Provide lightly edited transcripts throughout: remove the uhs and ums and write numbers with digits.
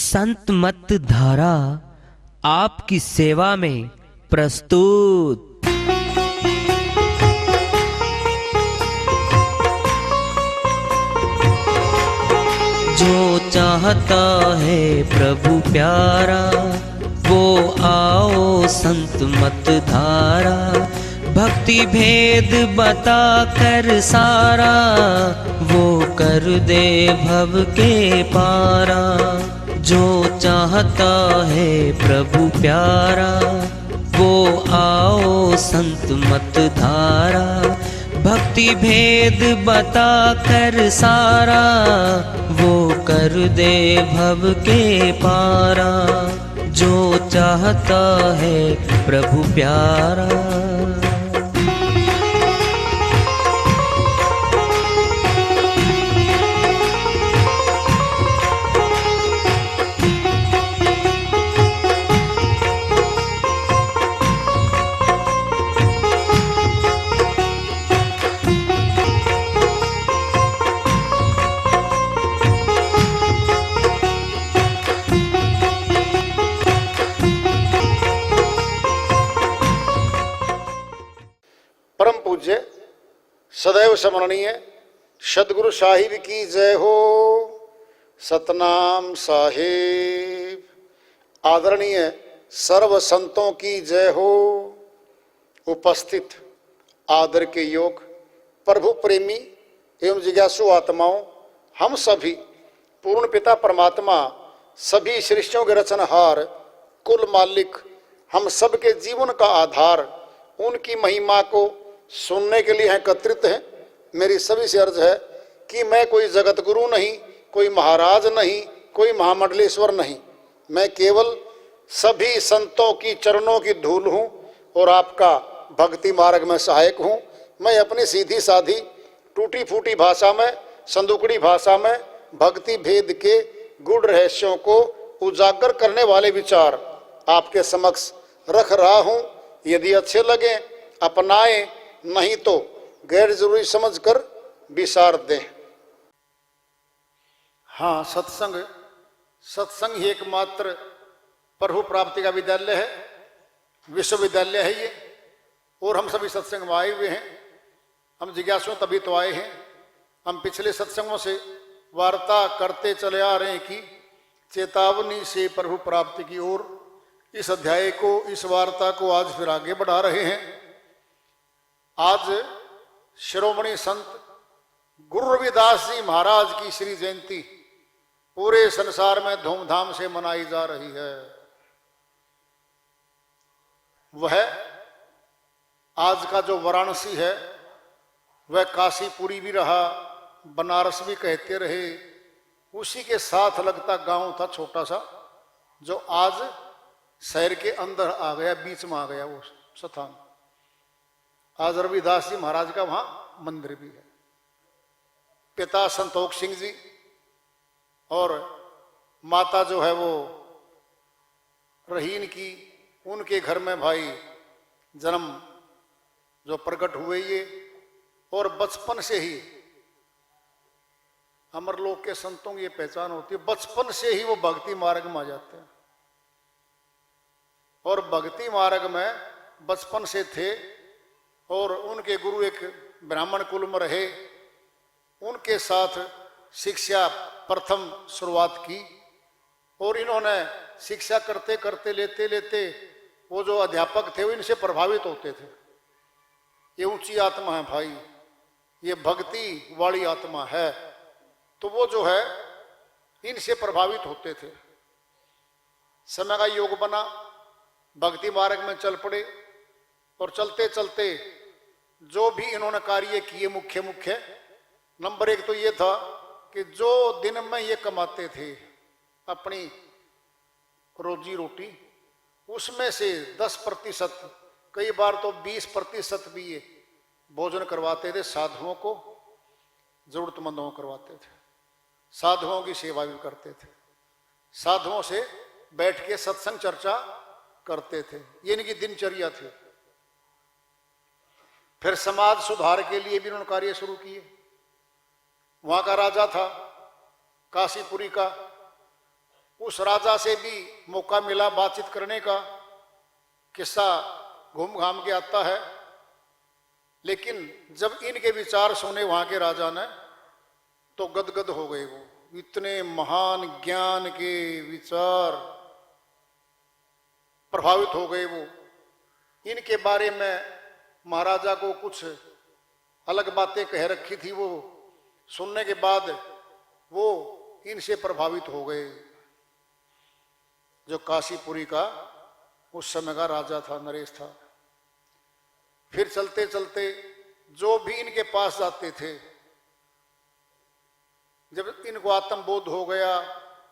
संत मत धारा आपकी सेवा में प्रस्तुत। जो चाहता है प्रभु प्यारा वो आओ संत मत धारा। भक्ति भेद बता कर सारा वो कर दे भव के पारा। जो चाहता है प्रभु प्यारा वो आओ संत मत धारा। भक्ति भेद बता कर सारा वो कर दे भव के पारा। जो चाहता है प्रभु प्यारा। परम पूज्य सदैव स्मरणीय सदगुरु साहिब की जय हो। सतनाम साहिब। आदरणीय सर्व संतों की जय हो। उपस्थित आदर के योग प्रभु प्रेमी एवं जिज्ञासु आत्माओं, हम सभी पूर्ण पिता परमात्मा सभी सृष्टियों के रचनहार कुल मालिक हम सबके जीवन का आधार उनकी महिमा को सुनने के लिए एकत्रित हैं। मेरी सभी से अर्ज है कि मैं कोई जगत गुरु नहीं, कोई महाराज नहीं, कोई महामंडलेश्वर नहीं। मैं केवल सभी संतों की चरणों की धूल हूँ और आपका भक्ति मार्ग में सहायक हूँ। मैं अपनी सीधी साधी टूटी फूटी भाषा में, संदुकड़ी भाषा में भक्ति भेद के गूढ़ रहस्यों को उजागर करने वाले विचार आपके समक्ष रख रहा हूँ। यदि अच्छे लगे अपनाएं, नहीं तो गैर जरूरी समझकर विसार दें। हाँ, सत्संग ही एकमात्र प्रभु प्राप्ति का विद्यालय है, विश्वविद्यालय है ये। और हम सभी सत्संग में आए हुए हैं। हम जिज्ञासु तभी तो आए हैं। हम पिछले सत्संगों से वार्ता करते चले आ रहे हैं कि चेतावनी से प्रभु प्राप्ति की ओर इस अध्याय को, इस वार्ता को आज फिर आगे बढ़ा रहे हैं। आज शिरोमणि संत गुरु रविदास जी महाराज की श्री जयंती पूरे संसार में धूमधाम से मनाई जा रही है। वह आज का जो वाराणसी है वह काशीपुरी भी रहा, बनारस भी कहते रहे। उसी के साथ लगता गांव था छोटा सा, जो आज शहर के अंदर आ गया, बीच में आ गया वो स्थान। आज रविदास जी महाराज का वहां मंदिर भी है। पिता संतोष सिंह जी और माता जो है वो रहीन की, उनके घर में भाई जन्म जो प्रकट हुए ये, और बचपन से ही अमरलोक के संतों की ये पहचान होती है, बचपन से ही वो भक्ति मार्ग में आ जाते हैं। और भक्ति मार्ग में बचपन से थे और उनके गुरु एक ब्राह्मण कुल में रहे। उनके साथ शिक्षा प्रथम शुरुआत की और इन्होंने शिक्षा करते करते लेते लेते वो जो अध्यापक थे वो इनसे प्रभावित होते थे। ये ऊंची आत्मा है भाई, ये भक्ति वाली आत्मा है, तो वो जो है इनसे प्रभावित होते थे। समय का योग बना, भक्ति मार्ग में चल पड़े और चलते चलते जो भी इन्होंने कार्य किए मुख्य नंबर एक तो ये था कि जो दिन में ये कमाते थे अपनी रोजी रोटी, उसमें से 10%, कई बार तो 20% भी ये भोजन करवाते थे साधुओं को, जरूरतमंदों को करवाते थे। साधुओं की सेवा भी करते थे, साधुओं से बैठ के सत्संग चर्चा करते थे। ये इनकी दिनचर्या थी। फिर समाज सुधार के लिए भी उन्होंने कार्य शुरू किए। वहां का राजा था काशीपुरी का, उस राजा से भी मौका मिला बातचीत करने का, किस्सा घूम घाम के आता है। लेकिन जब इनके विचार सुने वहां के राजा ने तो गदगद हो गए। वो इतने महान ज्ञान के विचार, प्रभावित हो गए वो। इनके बारे में महाराजा को कुछ अलग बातें कह रखी थी, वो सुनने के बाद वो इनसे प्रभावित हो गए। जो काशीपुरी का उस समय का राजा था, नरेश था। फिर चलते चलते जो भी इनके पास जाते थे, जब इनको आत्मबोध हो गया,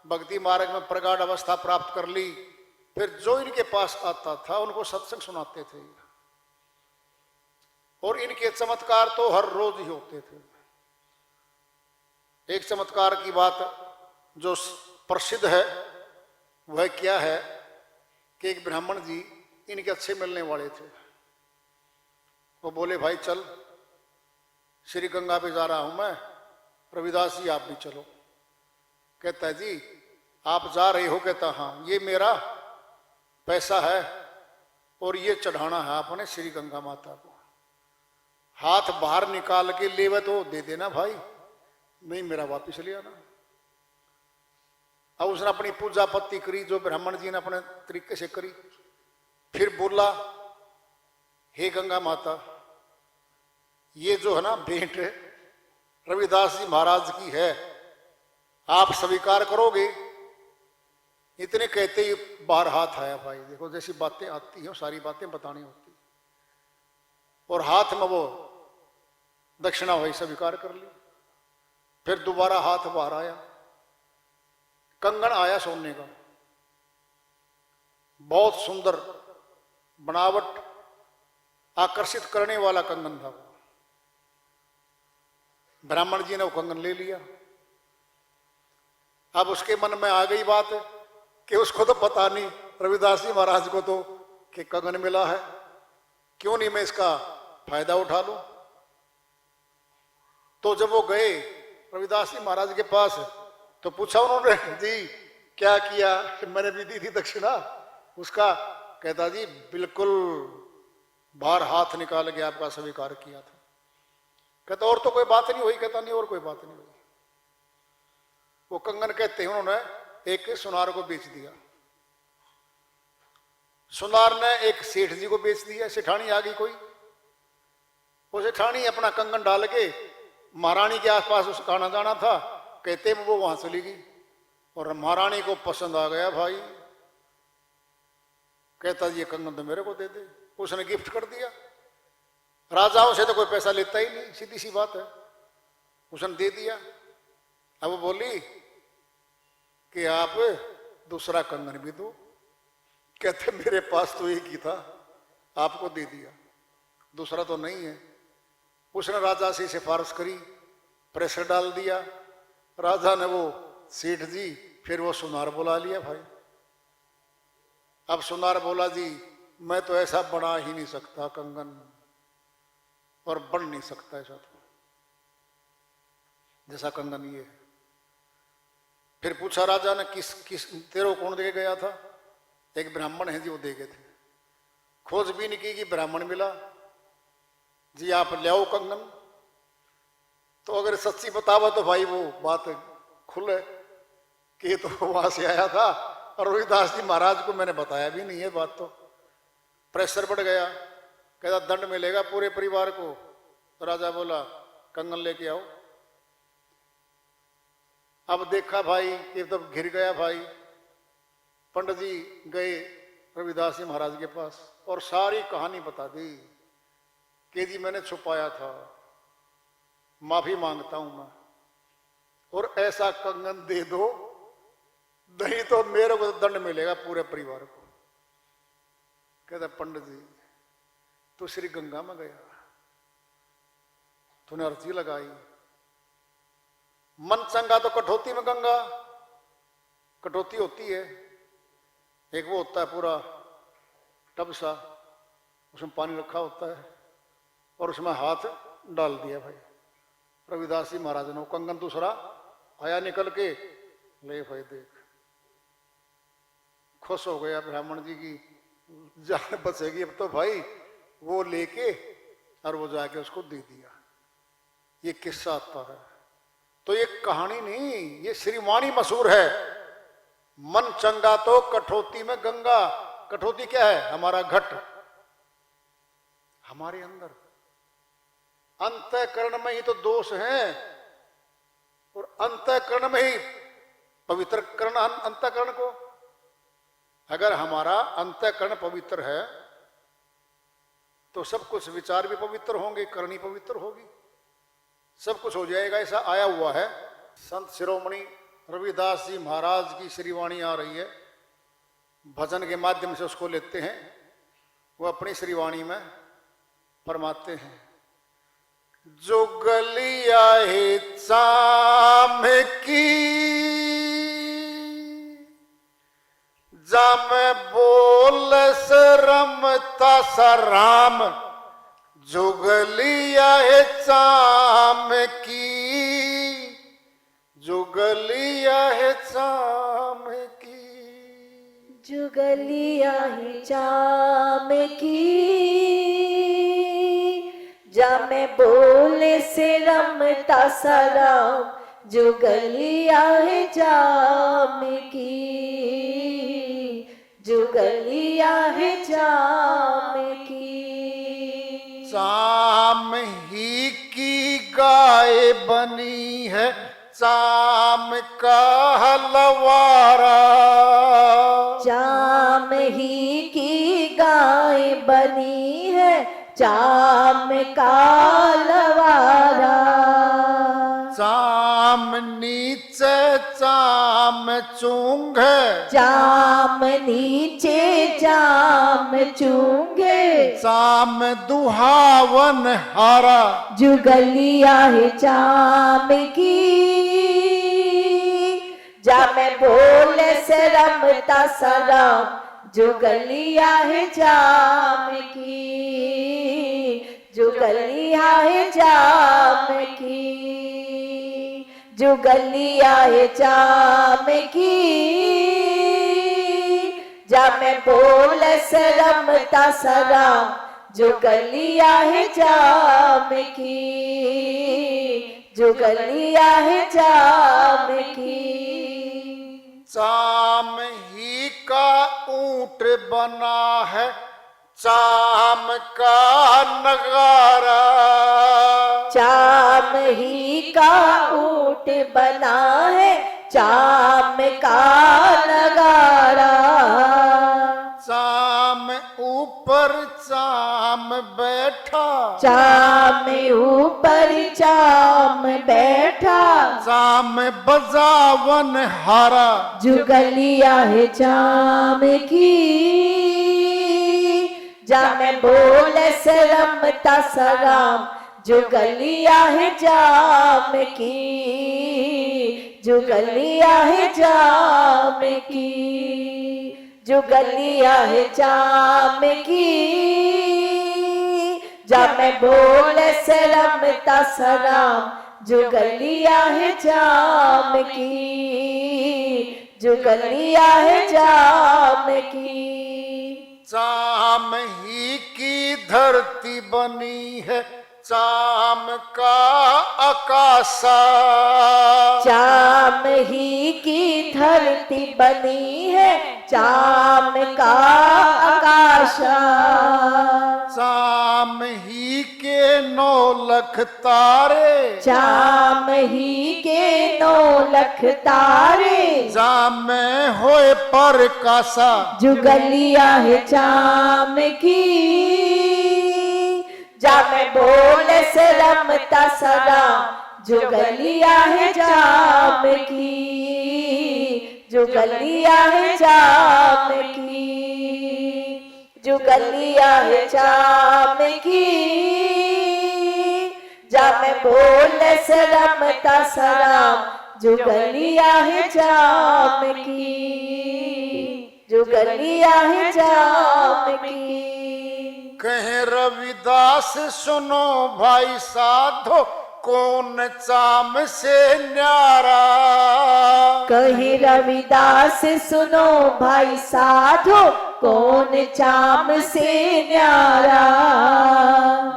भक्ति मार्ग में प्रगाढ़ अवस्था प्राप्त कर ली, फिर जो इनके पास आता था उनको सत्संग सुनाते थे। और इनके चमत्कार तो हर रोज ही होते थे। एक चमत्कार की बात जो प्रसिद्ध है वह क्या है कि एक ब्राह्मण जी इनके अच्छे मिलने वाले थे। वो बोले, भाई चल, श्री गंगा पे जा रहा हूं मैं, रविदास जी आप भी चलो। कहता है, जी आप जा रहे हो? कहता हाँ, ये मेरा पैसा है और ये चढ़ाना है आपने श्री गंगा माता को। हाथ बाहर निकाल के लेवे तो दे देना भाई, नहीं मेरा वापिस ले आना। अब उसने अपनी पूजा पत्ती करी, जो ब्राह्मण जी ने अपने तरीके से करी। फिर बोला, हे गंगा माता, ये जो है ना भेंट रविदास जी महाराज की है, आप स्वीकार करोगे? इतने कहते ही बाहर हाथ आया। भाई देखो, जैसी बातें आती हैं सारी बातें बतानी होती, और हाथ में वो दक्षिणा वही स्वीकार कर ली। फिर दोबारा हाथ बाहर आया, कंगन आया सोने का, बहुत सुंदर बनावट, आकर्षित करने वाला कंगन था। ब्राह्मण जी ने वो कंगन ले लिया। अब उसके मन में आ गई बात कि उसको तो पता नहीं, रविदास जी महाराज को तो, कि कंगन मिला है, क्यों नहीं मैं इसका फायदा उठा लूं। तो जब वो गए रविदास जी महाराज के पास तो पूछा उन्होंने, जी क्या किया? मैंने भी दी थी दक्षिणा उसका। कहता, जी बिल्कुल बाहर हाथ निकाल के आपका स्वीकार किया था। कहता, और तो कोई बात नहीं हुई? कहता, नहीं और कोई बात नहीं हुई। वो कंगन कहते हैं उन्होंने एक सुनार को बेच दिया। सुनार ने एक सेठ जी को बेच दिया। सेठानी आ गई कोई, वो सेठानी अपना कंगन डाल के महारानी के आसपास उसका आना जाना था, कहते वो वहां चली गई और महारानी को पसंद आ गया भाई। कहता, ये कंगन तो मेरे को दे दे। उसने गिफ्ट कर दिया। राजाओं से तो कोई पैसा लेता ही नहीं, सीधी सी बात है। उसने दे दिया। अब वो बोली कि आप दूसरा कंगन भी दो। कहते, मेरे पास तो एक ही था, आपको दे दिया, दूसरा तो नहीं है। उसने राजा से सिफारिश करी, प्रेशर डाल दिया। राजा ने वो सेठ जी, फिर वो सुनार बुला लिया भाई। अब सुनार बोला, जी मैं तो ऐसा बना ही नहीं सकता कंगन, और बन नहीं सकता ऐसा तो, जैसा कंगन ये है। फिर पूछा राजा ने, किस तेरे को कौन दे गया था? एक ब्राह्मण है जी, वो दे गए थे। खोजबीन की कि ब्राह्मण मिला। जी आप ले आओ कंगन। तो अगर सच्ची बतावा तो भाई वो बात खुले कि तो वहां से आया था, और रविदास जी महाराज को मैंने बताया भी नहीं है बात। तो प्रेशर बढ़ गया। कहता, दंड मिलेगा पूरे परिवार को। तो राजा बोला, कंगन लेके आओ। अब देखा भाई कि तब घिर गया भाई। पंडित जी गए रविदास जी महाराज के पास और सारी कहानी बता दी कि जी मैंने छुपाया था, माफी मांगता हूं मैं, और ऐसा कंगन दे दो, नहीं तो मेरे को दंड मिलेगा पूरे परिवार को। कहता, पंडित जी तू श्री गंगा में गया, तूने अर्जी लगाई, मन चंगा तो कठौती में गंगा। कठौती होती है, एक वो होता है पूरा टब सा, उसमें पानी रखा होता है, और उसमें हाथ डाल दिया भाई रविदास जी महाराज ने। कंगन दूसरा आया निकल के, ले भाई देख, खुश हो गया ब्राह्मण जी की जान बचेगी अब तो भाई, वो लेके और वो जाके उसको दे दिया। ये किस्सा आता है। तो ये कहानी नहीं, ये श्रीवाणी मशहूर है। मन चंगा तो कठौती में गंगा। कठौती क्या है? हमारा घट, हमारे अंदर अंतःकरण में ही तो दोष है, और अंतःकरण में ही पवित्र करना अंतःकरण को। अगर हमारा अंतःकरण पवित्र है तो सब कुछ विचार भी पवित्र होंगे, करनी पवित्र होगी, सब कुछ हो जाएगा। ऐसा आया हुआ है। संत शिरोमणि रविदास जी महाराज की श्रीवाणी आ रही है, भजन के माध्यम से उसको लेते हैं, वो अपनी श्रीवाणी में फरमाते हैं। जुगलिया है चाम की जम बोल रमता सराम, जुगलिया है चाम की, जुगलिया है चाम की, जुगलिया है चाम की, जामे बोले से रमता सराम, जुगलिया है जाम की, जुगलिया है जाम की। चाम ही की गाय बनी है, चाम का हलवारा, चाम ही की गाय बनी है, चाम का लवारा, चाम नीचे चाम चूंग, चाम नीचे चाम चूंगे, चाम दुहावन हारा, जुगलिया है चाम की, जामे बोले से रमता सराम, जुगलिया है जाम की, जुगलिया है जाम की, जुगलिया है जाम की, जामे बोले से रमता सराम, जुगलिया है जाम की, जुगलिया है जाम की। चाम ही का ऊंट बना है, चाम का नगारा, चाम ही का ऊंट बना है, चाम का नगारा, चाम ऊपर चाम बैठा, चाम ऊपर चाम बैठा, चाम बजावन हारा, जुगलिया है चाम की, जामे बोले से रमता सराम, जुगलिया है जाम की, जुगलिया है जाम की, जुगलिया है जाम की, जामे बोले से रमता सराम, जुगलिया है जाम की, जुगलिया है जाम की। चाम ही की धरती बनी है, चाम का आकाशा, चाम ही की धरती बनी है, चाम का आकाशा, चाम ही के 9 लाख तारे, चाम ही के 9 लाख तारे, चाम होए पर कासा, जुगलिया है चाम की, जामे बोले से रमता सराम, जुगलिया है जाम की, जुगलिया है जाम की, जुगलिया है जाम की, जामे बोले से रमता सराम, जुगलिया है जाम की, जुगलिया है जाम की। कहे रविदास सुनो भाई साधो, कौन चाम से न्यारा, कहे रविदास सुनो भाई साधो, कौन चाम से न्यारा।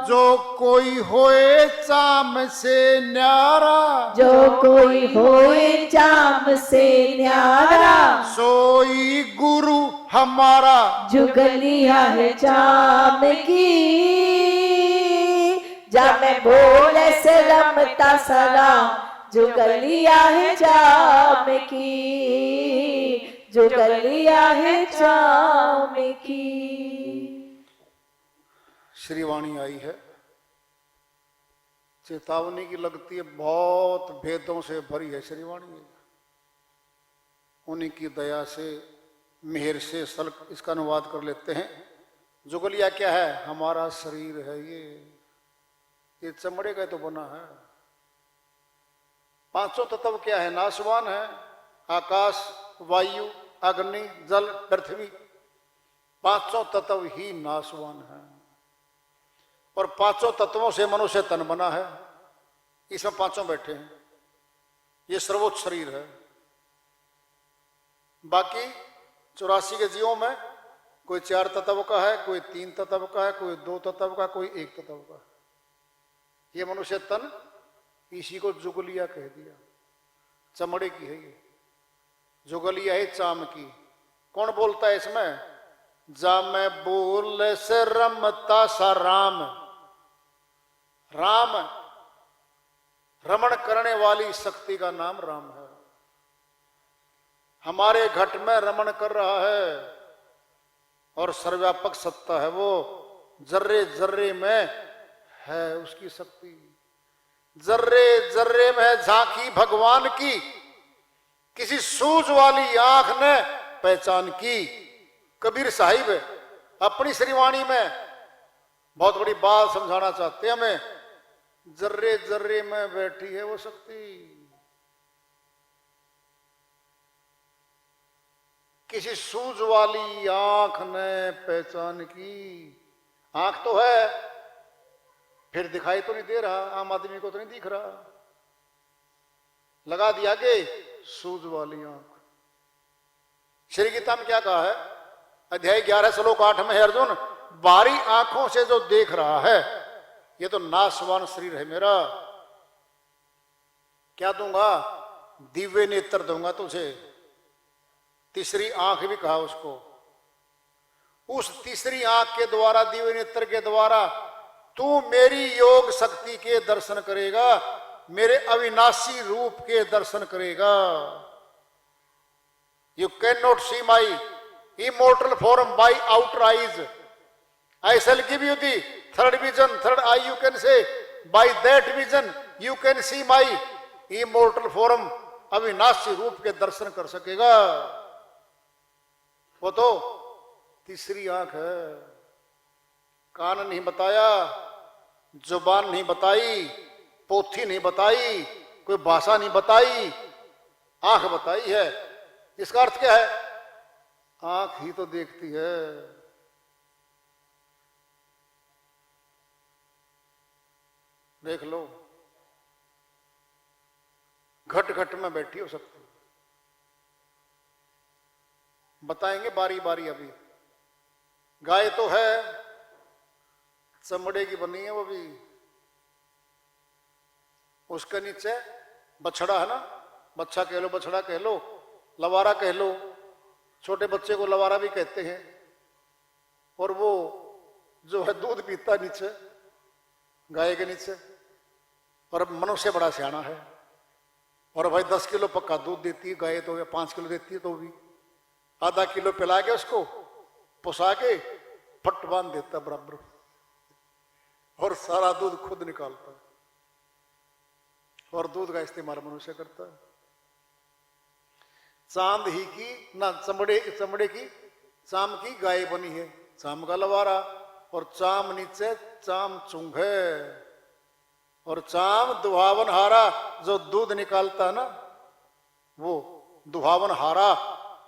जो कोई होए चाम से न्यारा, जो कोई होए चाम से न्यारा, सोई गुरु हमारा। जुगलिया है चाम की, जा मैं बोले से रमता सलाम, जुगलिया है चाम की, जुगलिया है चाम की। श्रीवाणी आई है, चेतावनी की लगती है, बहुत भेदों से भरी है श्रीवाणी। उन्हीं की दया से, मेहर से सल्क इसका अनुवाद कर लेते हैं। जुगलिया क्या है? हमारा शरीर है ये चमड़े का तो बना है। पांचों तत्व क्या है? नाशवान है। आकाश, वायु, अग्नि, जल, पृथ्वी, पांचों तत्व ही नाशवान है। और पांचों तत्वों से मनुष्य तन बना है, इसमें पांचों बैठे हैं। ये सर्वोच्च शरीर है। बाकी 84 के जीवों में कोई 4 तत्व का है, कोई 3 तत्व का है, कोई 2 तत्व का, कोई 1 तत्व का। ये मनुष्य तन, इसी को जुगलिया कह दिया। चमड़े की है ये, जुगलिया है चाम की। कौन बोलता है इसमें? जा मैं बोल से रमता सा राम। राम, रमण करने वाली शक्ति का नाम राम है। हमारे घट में रमण कर रहा है और सर्वव्यापक सत्ता है वो। जर्रे जर्रे में है उसकी शक्ति, जर्रे जर्रे में है झांकी भगवान की। किसी सूझ वाली आंख ने पहचान की। कबीर साहिब अपनी श्रीवाणी में बहुत बड़ी बात समझाना चाहते हैं हमें। जर्रे जर्रे में बैठी है वो शक्ति। किसी सूझ वाली आंख ने पहचान की। आंख तो है, फिर दिखाई तो नहीं दे रहा, आम आदमी को तो नहीं दिख रहा। लगा दिया कि सूझ वाली आंख। श्री गीता में क्या कहा है? अध्याय 11 श्लोक 8 में है, अर्जुन बाहरी आंखों से जो देख रहा है ये तो नाशवान शरीर है मेरा। क्या दूंगा? दिव्य नेत्र दूंगा तुझे। तीसरी आंख भी कहा उसको। उस तीसरी आंख के द्वारा, दिव्य नेत्र के द्वारा तू मेरी योग शक्ति के दर्शन करेगा, मेरे अविनाशी रूप के दर्शन करेगा। You can not see my immortal form by outer eyes. I shall give you the third vision, third eye you can say. By that vision you can see my immortal form. अविनाशी रूप के दर्शन कर सकेगा। वो तो तीसरी आंख है। कान नहीं बताया, जुबान नहीं बताई, पोथी नहीं बताई, कोई भाषा नहीं बताई, आंख बताई है। इसका अर्थ क्या है? आंख ही तो देखती है। देख लो, घट घट में बैठी हो सकती। बताएंगे बारी बारी। अभी गाय तो है, चमड़े की बनी है वो भी। उसके नीचे बछड़ा है ना, बच्चा कह लो, बछड़ा कह लो, लवारा कह लो। छोटे बच्चे को लवारा भी कहते हैं। और वो जो है दूध पीता नीचे, गाय के नीचे। और मनुष्य बड़ा सियाना है। और भाई 10 किलो पक्का दूध देती है गाय तो, या 5 किलो देती है तो भी आधा किलो पिला के उसको पुसा के फट बांध देता बराबर, और सारा दूध खुद निकालता है। और दूध का इस्तेमाल मनुष्य करता है। चांद ही की ना, चमड़े की चाम की गाय बनी है, चाम का लवारा। और चाम नीचे चाम चुंग है। और चाम दुहावन हारा जो दूध निकालता है ना, वो दुहावन हारा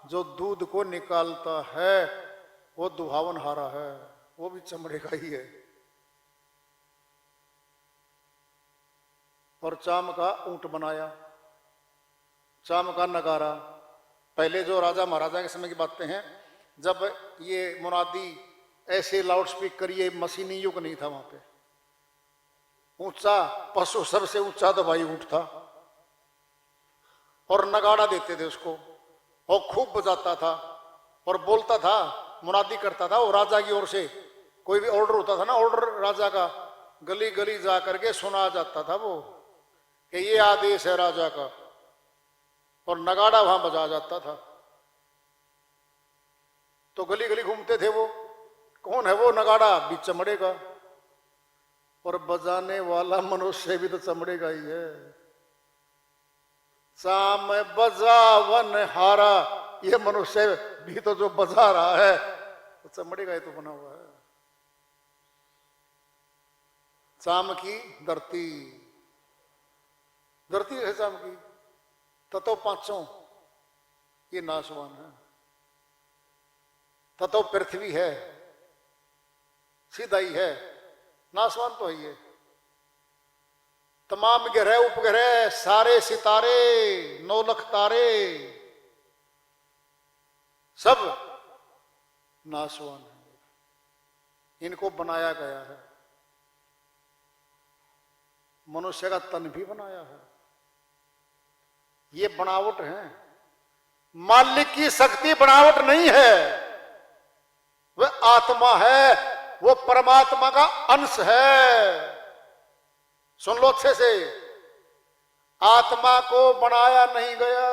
जो दूध को निकालता है, वो दुहावन हारा है। वो भी चमड़े का ही है। और चाम का ऊंट बनाया। चाम का नगारा। पहले जो राजा महाराजा के समय की बातें हैं, जब ये मुनादी ऐसे लाउड स्पीकर, ये मशीनी युग नहीं था वहां पे, ऊंचा पशु सबसे ऊंचा तो भाई ऊंट था, और नगाड़ा देते थे उसको, और खूब बजाता था और बोलता था, मुनादी करता था। वो राजा की ओर से कोई भी ऑर्डर होता था ना, ऑर्डर राजा का, गली गली जा करके सुना जाता था वो कि ये आदेश है राजा का, और नगाड़ा वहां बजा जाता था। तो गली गली घूमते थे वो, कौन है वो नगाड़ा? भी चमड़े का, और बजाने वाला मनुष्य भी तो चमड़े का ही है। चाम बजावन हारा, ये मनुष्य भी तो जो बजा रहा है वो चमड़े का ही तो बना हुआ है। चाम की धरती, धरती है चाम की, ततो पांचों ये नाशवान है। ततो पृथ्वी है, सीधा ही है, नाशवान तो है ये। तमाम ग्रह उपग्रह, सारे सितारे, 9 लाख तारे, सब नाशवान है। इनको बनाया गया है, मनुष्य का तन भी बनाया है। ये बनावट है, मालिक की शक्ति बनावट नहीं है, वह आत्मा है, वो परमात्मा का अंश है। सुन लो अच्छे से, आत्मा को बनाया नहीं गया,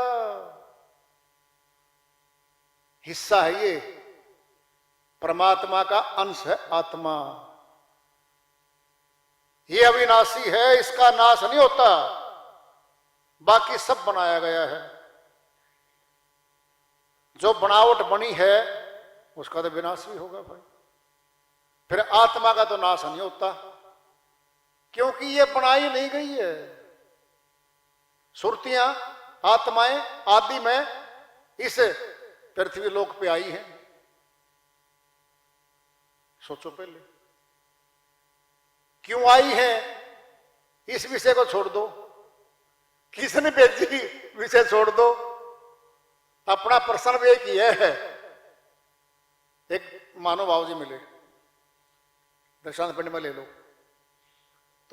हिस्सा है ये, परमात्मा का अंश है आत्मा। ये अविनाशी है, इसका नाश नहीं होता, बाकी सब बनाया गया है। जो बनावट बनी है उसका तो विनाश भी होगा भाई। फिर आत्मा का तो नाश नहीं होता, क्योंकि ये बनाई नहीं गई है। सुरतियां, आत्माएं आदि में इस पृथ्वी लोक पे आई हैं। सोचो पहले क्यों आई है, इस विषय को छोड़ दो, किसने भेजी विषय छोड़ दो, अपना प्रश्न भी एक ही है। एक महानुभाव जी मिले, दशांत पिंड में ले लो,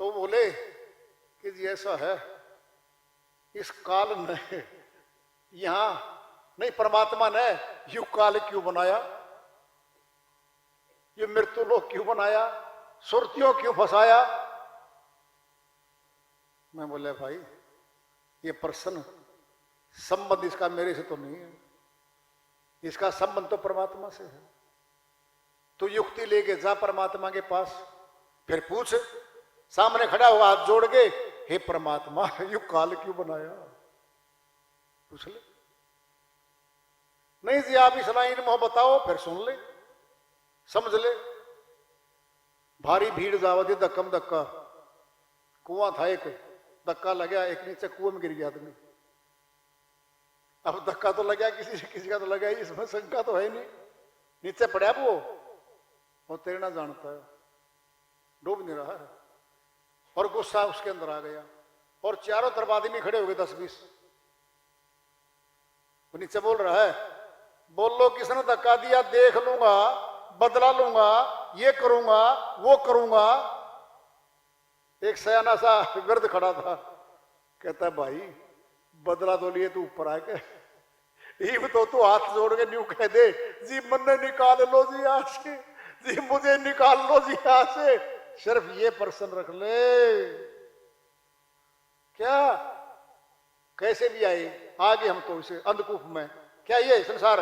तो बोले कि जी ऐसा है, इस काल ने यहां नहीं, परमात्मा ने युग काल क्यों बनाया, ये मृत्यु लोक क्यों बनाया, सुरतियों क्यों फंसाया। मैं बोले भाई ये प्रश्न संबंध इसका मेरे से तो नहीं है, इसका संबंध तो परमात्मा से है। तू युक्ति लेके जा परमात्मा के पास, फिर पूछ, सामने खड़ा हुआ हाथ जोड़ के, हे परमात्मा युग काल क्यों बनाया, पूछ ले। नहीं जी आप इस लाइन में बताओ, फिर सुन ले, समझ ले। भारी भीड़ जावती धक्कम धक्का, कुआं था एक, धक्का लगा, एक नीचे कुएं में गिर गया आदमी। अब धक्का तो लगा किसी का तो लगा ही, इसमें शंका तो है नहीं, नीचे पड़ा वो तैरना जानता है, डूब नहीं रहा है। और गुस्सा उसके अंदर आ गया, और चारों तरफ आदमी खड़े हो गए 10-20। वो नीचे बोल रहा है, बोल लो किसने धक्का दिया, देख लूंगा, बदला लूंगा, ये करूंगा वो करूंगा। एक सयाना सा वृद्ध खड़ा था, कहता भाई बदला तो लिए तू ऊपर आके, ये तो तू हाथ जोड़ के न्यू कह दे, जी मन्ने निकाल लो जी यहाँ से, जी मुझे निकाल लो जी यहाँ से, सिर्फ ये प्रश्न रख ले। क्या कैसे भी आए आगे, हम तो इसे अंधकूप में, क्या ये संसार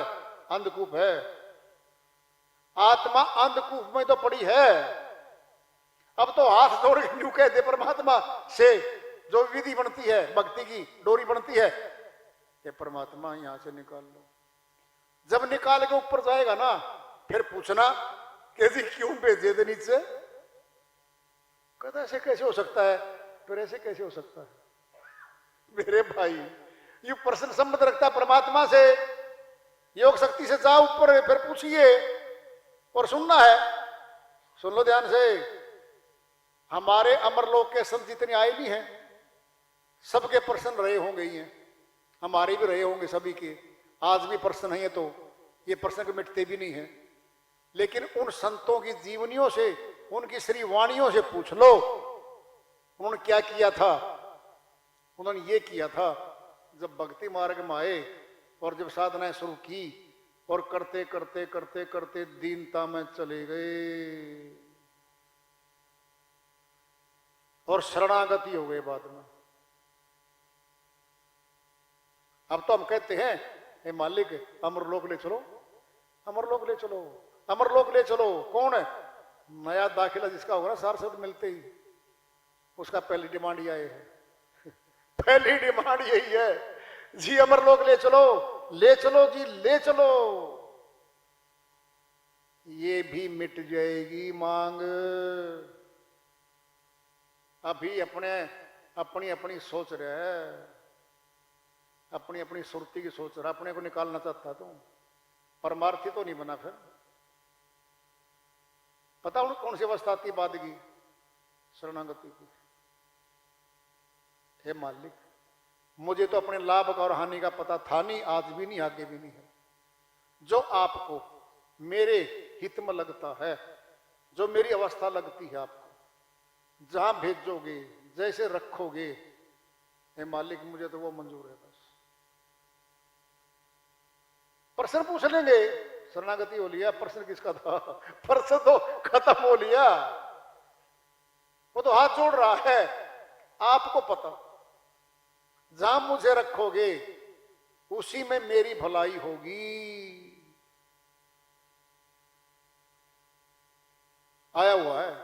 अंधकूप है, आत्मा अंधकूप में तो पड़ी है। अब तो हाथ जोड़ के न्यू कह दे परमात्मा से, जो विधि बनती है, भक्ति की डोरी बनती है, ये परमात्मा यहां से निकाल लो। जब निकाल के ऊपर जाएगा ना, फिर पूछना कि जी क्यों भेजे थे नीचे, कहता ऐसे कैसे हो सकता है, फिर ऐसे कैसे हो सकता है। मेरे भाई ये प्रश्न संबंध रखता परमात्मा से, योग शक्ति से जा ऊपर, फिर पूछिए और सुनना है। सुन लो ध्यान से, हमारे अमरलोक के संत जितने आए भी हैं, सबके प्रश्न रहे होंगे ही हैं। हमारे भी रहे होंगे सभी के, आज भी प्रश्न है तो ये प्रश्न मिटते भी नहीं है। लेकिन उन संतों की जीवनियों से, उनकी श्री वाणियों से पूछ लो उन्होंने क्या किया था। उन्होंने ये किया था, जब भक्ति मार्ग में आए और जब साधनाएं शुरू की और करते करते करते करते दीनता में चले गए और शरणागति हो गए बाद में। अब तो हम कहते हैं हे मालिक अमरलोक ले चलो, अमरलोक ले चलो, अमरलोक ले चलो। कौन है? नया दाखिला जिसका होगा ना सारस्वत मिलते ही, उसका पहली डिमांड यह है पहली डिमांड यही है जी, अमरलोक ले चलो, ले चलो जी, ले चलो। ये भी मिट जाएगी मांग। अभी अपनी अपनी सोच रहे है, अपनी अपनी सुरती की सोच रहा, अपने को निकालना चाहता तो परमार्थी तो नहीं बना। फिर पता उन्हें कौन सी अवस्था आती बाद की? शरणागति की। हे मालिक मुझे तो अपने लाभ का और हानि का पता था नहीं, आज भी नहीं, आगे भी नहीं है। जो आपको मेरे हित में लगता है, जो मेरी अवस्था लगती है, आपको जहां भेजोगे, जैसे रखोगे, हे मालिक मुझे तो वो मंजूर है। बस प्रश्न पूछ लेंगे, शरणागति हो लिया, प्रश्न किसका था? प्रश्न तो खत्म हो लिया, वो तो हाथ जोड़ रहा है। आपको पता, जहां मुझे रखोगे उसी में मेरी भलाई होगी। आया हुआ है